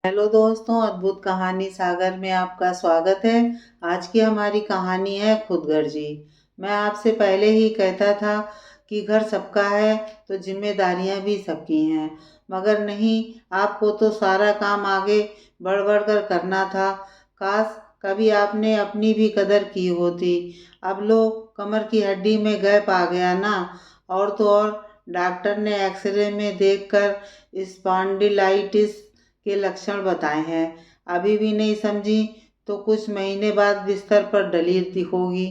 Hello दोस्तों, अद्भुत कहानी सागर में आपका स्वागत है। आज की हमारी कहानी है खुदगर्जी। मैं आपसे पहले ही कहता था कि घर सबका है तो जिम्मेदारियां भी सबकी हैं, मगर नहीं, आपको तो सारा काम आगे बढ़ बढ़ कर करना था। काश कभी आपने अपनी भी कदर की होती। अब लो, कमर की हड्डी में गैप आ गया ना। और तो और डॉक्टर ने एक्सरे में देखकर स्पॉन्डिलाइटिस के लक्षण बताए हैं। अभी भी नहीं समझी तो कुछ महीने बाद बिस्तर पर डली दिखोगी।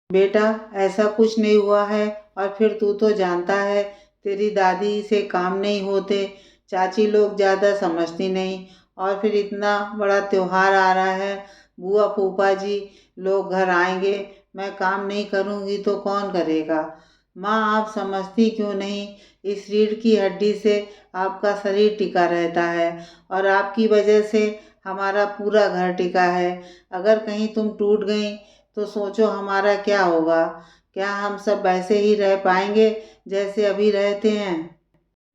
बेटा, ऐसा कुछ नहीं हुआ है। और फिर तू तो जानता है, तेरी दादी से काम नहीं होते, चाची लोग ज़्यादा समझती नहीं। और फिर इतना बड़ा त्योहार आ रहा है, बुआ फूफा जी लोग घर आएंगे, मैं काम नहीं करूँगी तो कौन करेगा। माँ, आप समझती क्यों नहीं? इस रीढ़ की हड्डी से आपका शरीर टिका रहता है और आपकी वजह से हमारा पूरा घर टिका है। अगर कहीं तुम टूट गई तो सोचो हमारा क्या होगा। क्या हम सब वैसे ही रह पाएंगे जैसे अभी रहते हैं?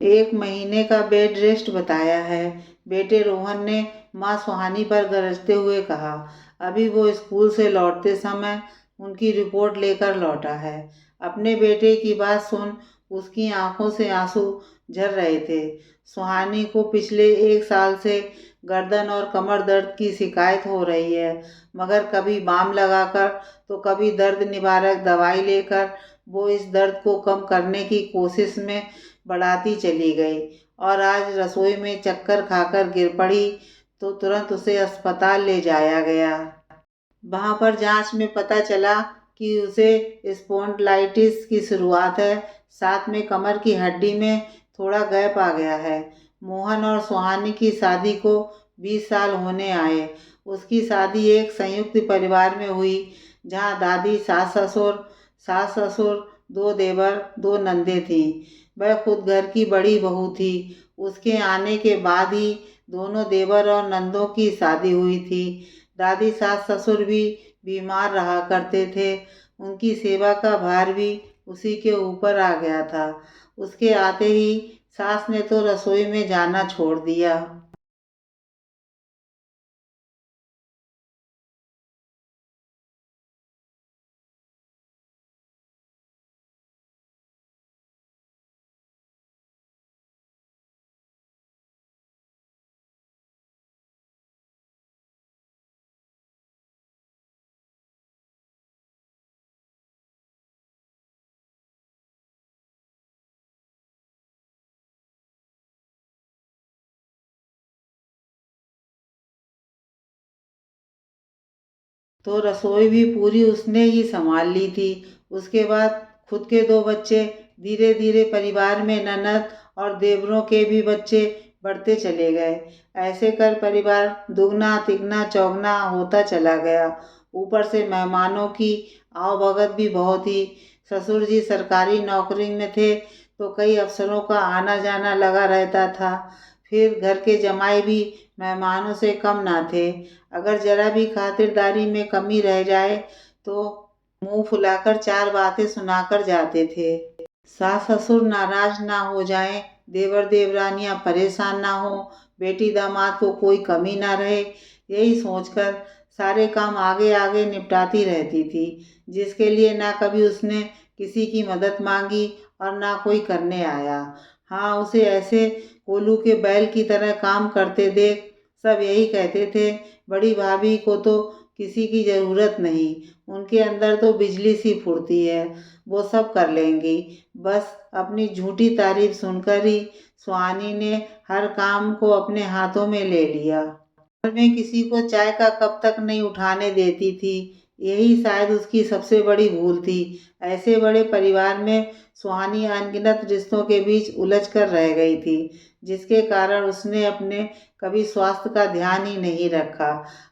1 महीने का बेड रेस्ट बताया है, बेटे रोहन ने माँ सुहानी पर गरजते हुए कहा। अभी वो स्कूल से लौटते समय उनकी रिपोर्ट लेकर लौटा है। अपने बेटे की बात सुन उसकी आंखों से आंसू झर रहे थे। सुहानी को पिछले 1 साल से गर्दन और कमर दर्द की शिकायत हो रही है, मगर कभी बाम लगाकर तो कभी दर्द निवारक दवाई लेकर वो इस दर्द को कम करने की कोशिश में बढ़ाती चली गई। और आज रसोई में चक्कर खाकर गिर पड़ी तो तुरंत उसे अस्पताल ले जाया गया। वहां पर जांच में पता चला कि उसे स्पॉन्डिलाइटिस की शुरुआत है, साथ में कमर की हड्डी में थोड़ा गैप आ गया है। मोहन और सुहानी की शादी को 20 साल होने आए। उसकी शादी एक संयुक्त परिवार में हुई, जहां दादी, सास ससुर, 2 देवर, 2 नंदे थीं। वह खुद घर की बड़ी बहू थी। उसके आने के बाद ही दोनों देवर और नंदों की शादी हुई थी। दादी सास ससुर भी बीमार रहा करते थे। उनकी सेवा का भार भी उसी के ऊपर आ गया था। उसके आते ही सास ने तो रसोई में जाना छोड़ दिया। तो रसोई भी पूरी उसने ही संभाल ली थी। उसके बाद खुद के 2 बच्चे, धीरे धीरे परिवार में ननद और देवरों के भी बच्चे बढ़ते चले गए। ऐसे कर परिवार दुगना तिगना चौगना होता चला गया। ऊपर से मेहमानों की आवभगत भी बहुत ही। ससुर जी सरकारी नौकरी में थे तो कई अफसरों का आना जाना लगा रहता था। फिर घर के जमाई भी मेहमानों से कम ना थे। अगर जरा भी खातिरदारी में कमी रह जाए तो मुंह फुलाकर 4 बातें सुनाकर जाते थे। सास ससुर नाराज ना हो जाएं, देवर देवरानियां परेशान ना हो, बेटी दामाद को कोई कमी ना रहे, यही सोचकर सारे काम आगे आगे निपटाती रहती थी, जिसके लिए ना कभी उसने किसी की मदद मांगी और ना कोई करने आया। हाँ, उसे ऐसे कोलू के बैल की तरह काम करते देख सब यही कहते थे, बड़ी भाभी को तो किसी की ज़रूरत नहीं, उनके अंदर तो बिजली सी फुर्ती है, वो सब कर लेंगी। बस अपनी झूठी तारीफ सुनकर ही सुहानी ने हर काम को अपने हाथों में ले लिया। घर में किसी को चाय का कप तक नहीं उठाने देती थी। यही शायद उसकी सबसे बड़ी भूल थी। ऐसे बड़े परिवार में सुहानी अनगिनत रिश्तों के बीच उलझ कर रह गई थी, जिसके कारण उसने अपने कभी स्वास्थ्य का ध्यान ही नहीं रखा।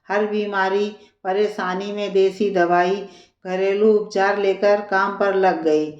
हर बीमारी परेशानी में देसी दवाई, घरेलू उपचार लेकर काम पर लग गई।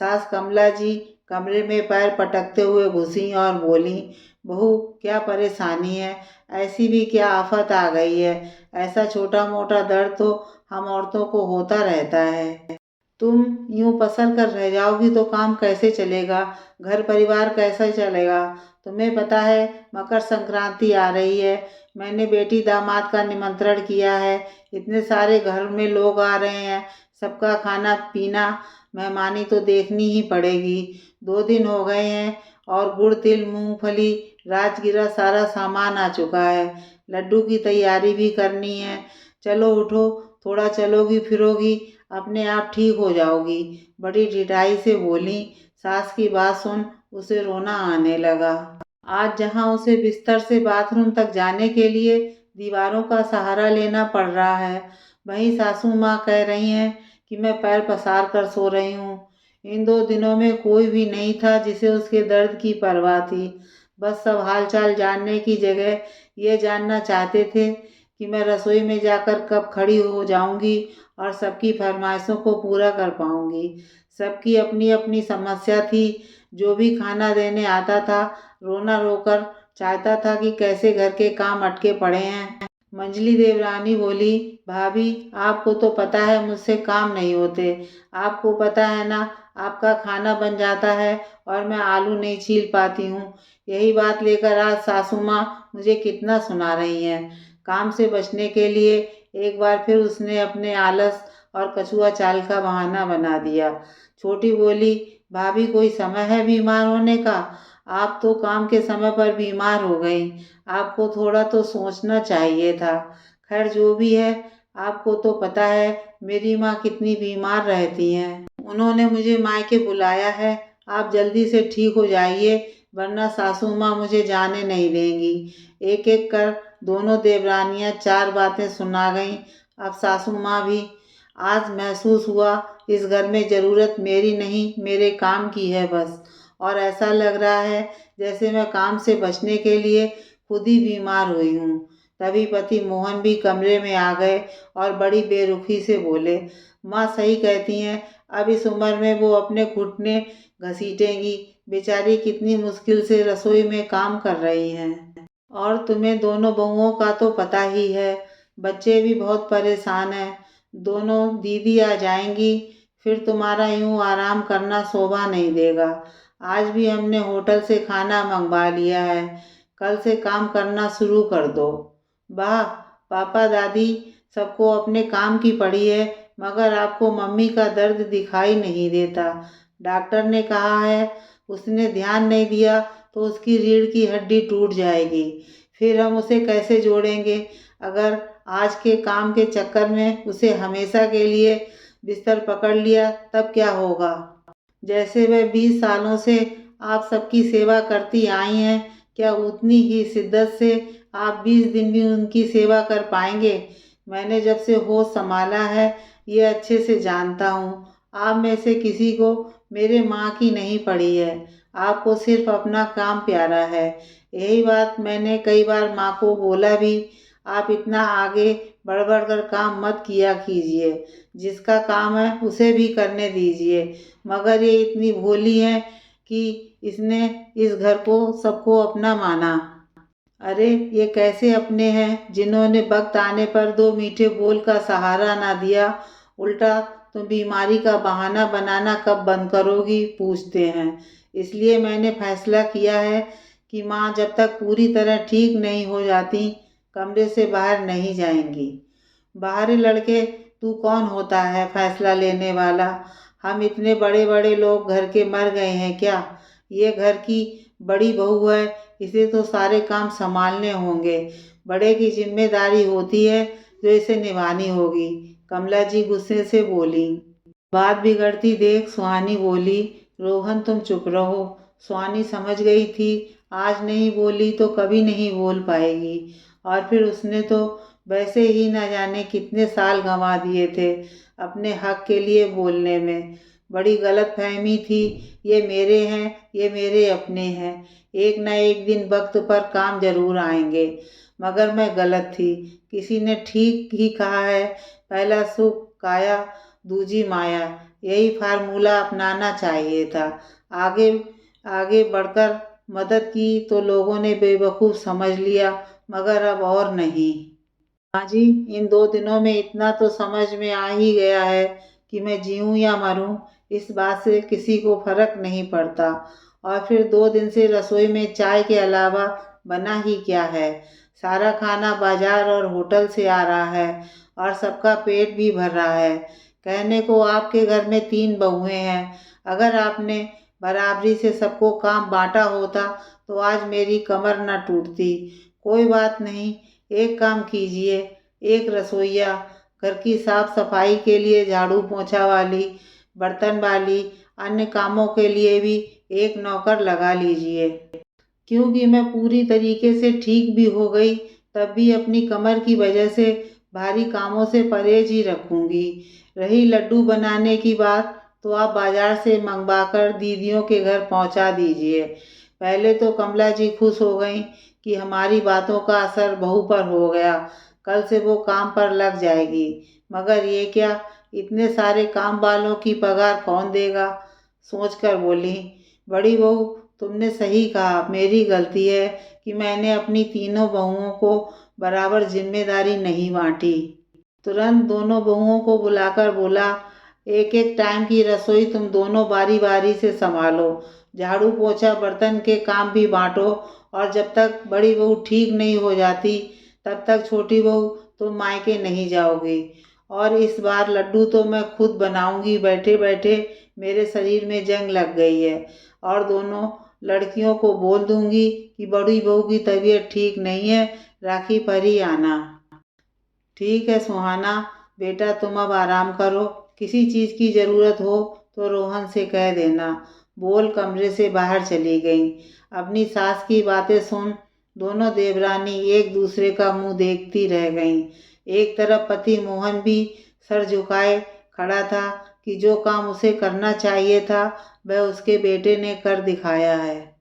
सास कमला जी कमरे में पैर पटकते हुए घुसी और बोली, बहू क्या परेशानी है? ऐसी भी क्या आफत आ गई है? ऐसा छोटा मोटा दर्द तो हम औरतों को होता रहता है। तुम यूं पसर कर रह जाओगी तो काम कैसे चलेगा, घर परिवार कैसा चलेगा। तुम्हें पता है मकर संक्रांति आ रही है, मैंने बेटी दामाद का निमंत्रण किया है, इतने सारे घर में लोग आ रहे हैं, सबका खाना पीना मेहमानी तो देखनी ही पड़ेगी। 2 दिन हो गए हैं और गुड़ तिल मूंगफली राजगिरा सारा सामान आ चुका है, लड्डू की तैयारी भी करनी है। चलो उठो, थोड़ा चलोगी फिरोगी अपने आप ठीक हो जाओगी। बड़ी ढिठाई से बोली। सास की बात सुन उसे रोना आने लगा। आज जहाँ उसे बिस्तर से बाथरूम तक जाने के लिए दीवारों का सहारा लेना पड़ रहा है, वहीं सासू माँ कह रही हैं कि मैं पैर पसार कर सो रही हूँ। इन 2 दिनों में कोई भी नहीं था जिसे उसके दर्द की परवाह थी। बस सब हालचाल जानने की जगह ये जानना चाहते थे कि मैं रसोई में जाकर कब खड़ी हो जाऊंगी और सबकी फरमाइशों को पूरा कर पाऊंगी। सबकी अपनी अपनी समस्या थी। जो भी खाना देने आता था रोना रोकर चाहता था कि कैसे घर के काम अटके पड़े हैं। मंजली देवरानी बोली, भाभी आपको तो पता है मुझसे काम नहीं होते, आपको पता है ना आपका खाना बन जाता है और मैं आलू नहीं छील पाती हूँ। यही बात लेकर आज सासू माँ मुझे कितना सुना रही हैं। काम से बचने के लिए एक बार फिर उसने अपने आलस और कछुआ चाल का बहाना बना दिया। छोटी बोली, भाभी कोई समय है बीमार होने का, आप तो काम के समय पर बीमार हो गई, आपको थोड़ा तो सोचना चाहिए था। खैर जो भी है, आपको तो पता है मेरी माँ कितनी बीमार रहती हैं। उन्होंने मुझे मायके बुलाया है, आप जल्दी से ठीक हो जाइए वरना सासू माँ मुझे जाने नहीं देंगी। एक एक कर दोनों देवरानियां 4 बातें सुना गईं। अब सासू माँ भी। आज महसूस हुआ इस घर में ज़रूरत मेरी नहीं मेरे काम की है बस, और ऐसा लग रहा है जैसे मैं काम से बचने के लिए खुद ही बीमार हुई हूँ। तभी पति मोहन भी कमरे में आ गए और बड़ी बेरुखी से बोले, माँ सही कहती हैं, अब इस उम्र में वो अपने घुटने घसीटेंगी, बेचारी कितनी मुश्किल से रसोई में काम कर रही हैं। और तुम्हें दोनों बहुओं का तो पता ही है, बच्चे भी बहुत परेशान हैं। दोनों दीदी आ जाएंगी फिर तुम्हारा यूं आराम करना शोभा नहीं देगा। आज भी हमने होटल से खाना मंगवा लिया है, कल से काम करना शुरू कर दो। वाह पापा दादी, सबको अपने काम की पड़ी है मगर आपको मम्मी का दर्द दिखाई नहीं देता। डॉक्टर ने कहा है उसने ध्यान नहीं दिया तो उसकी रीढ़ की हड्डी टूट जाएगी, फिर हम उसे कैसे जोड़ेंगे। अगर आज के काम के चक्कर में उसे हमेशा के लिए बिस्तर पकड़ लिया तब क्या होगा। जैसे वह 20 सालों से आप सबकी सेवा करती आई हैं, क्या उतनी ही शिद्दत से आप 20 दिन भी उनकी सेवा कर पाएंगे। मैंने जब से होश संभाला है ये अच्छे से जानता हूँ, आप में से किसी को मेरे माँ की नहीं पड़ी है, आपको सिर्फ अपना काम प्यारा है। यही बात मैंने कई बार माँ को बोला भी, आप इतना आगे बढ़ बढ़ कर काम मत किया कीजिए, जिसका काम है उसे भी करने दीजिए। मगर ये इतनी भोली है कि इसने इस घर को सबको अपना माना। अरे ये कैसे अपने हैं जिन्होंने वक्त आने पर 2 मीठे बोल का सहारा ना दिया, उल्टा तुम बीमारी का बहाना बनाना कब बंद करोगी पूछते हैं। इसलिए मैंने फैसला किया है कि माँ जब तक पूरी तरह ठीक नहीं हो जाती कमरे से बाहर नहीं जाएंगी। बाहरी लड़के तू कौन होता है फैसला लेने वाला, हम इतने बड़े बड़े लोग घर के मर गए हैं क्या। ये घर की बड़ी बहू है, इसे तो सारे काम संभालने होंगे, बड़े की जिम्मेदारी होती है जो इसे निभानी होगी। कमला जी गुस्से से बोली। बात बिगड़ती देख सुहानी बोली, रोहन तुम चुप रहो। सुहानी समझ गई थी आज नहीं बोली तो कभी नहीं बोल पाएगी, और फिर उसने तो वैसे ही न जाने कितने साल गंवा दिए थे अपने हक के लिए बोलने में। बड़ी गलतफहमी थी, ये मेरे हैं ये मेरे अपने हैं, एक न एक दिन वक्त पर काम जरूर आएंगे। मगर मैं गलत थी, किसी ने ठीक ही कहा है, पहला सुख काया दूजी माया, यही फार्मूला अपनाना चाहिए था। आगे आगे बढ़कर मदद की तो लोगों ने बेवकूफ़ समझ लिया, मगर अब और नहीं। हाँ जी, इन 2 दिनों में इतना तो समझ में आ ही गया है कि मैं जीऊँ या मरूँ, इस बात से किसी को फर्क नहीं पड़ता। और फिर 2 दिन से रसोई में चाय के अलावा बना ही क्या है। सारा खाना बाजार और होटल से आ रहा है और सबका पेट भी भर रहा है। कहने को आपके घर में 3 बहुएं हैं। अगर आपने बराबरी से सबको काम बांटा होता तो आज मेरी कमर न टूटती। कोई बात नहीं, एक काम कीजिए, एक रसोइया, घर की साफ सफाई के लिए झाड़ू पोंछा वाली, बर्तन वाली, अन्य कामों के लिए भी एक नौकर लगा लीजिए। क्योंकि मैं पूरी तरीके से ठीक भी हो गई तब भी अपनी कमर की वजह से भारी कामों से परहेज ही रखूंगी। रही लड्डू बनाने की बात, तो आप बाजार से मंगवाकर दीदियों के घर पहुंचा दीजिए। पहले तो कमला जी खुश हो गईं कि हमारी बातों का असर बहू पर हो गया, कल से वो काम पर लग जाएगी। मगर ये क्या, इतने सारे काम वालों की पगार कौन देगा? सोचकर बोली, बड़ी बहू तुमने सही कहा, मेरी गलती है कि मैंने अपनी तीनों बहुओं को बराबर जिम्मेदारी नहीं बांटी। तुरंत दोनों बहुओं को बुलाकर बोला, एक एक टाइम की रसोई तुम दोनों बारी बारी से संभालो, झाड़ू पोछा बर्तन के काम भी बांटो, और जब तक बड़ी बहू ठीक नहीं हो जाती तब तक छोटी बहू तुम मायके नहीं जाओगी। और इस बार लड्डू तो मैं खुद बनाऊंगी, बैठे बैठे मेरे शरीर में जंग लग गई है। और दोनों लड़कियों को बोल दूंगी कि बड़ी बहू की तबीयत ठीक नहीं है, राखी पर ही आना। ठीक है सुहाना, बेटा तुम अब आराम करो, किसी चीज़ की ज़रूरत हो तो रोहन से कह देना। बोल कमरे से बाहर चली गई। अपनी सास की बातें सुन दोनों देवरानी एक दूसरे का मुंह देखती रह गईं। एक तरफ पति मोहन भी सर झुकाए खड़ा था कि जो काम उसे करना चाहिए था वह उसके बेटे ने कर दिखाया है।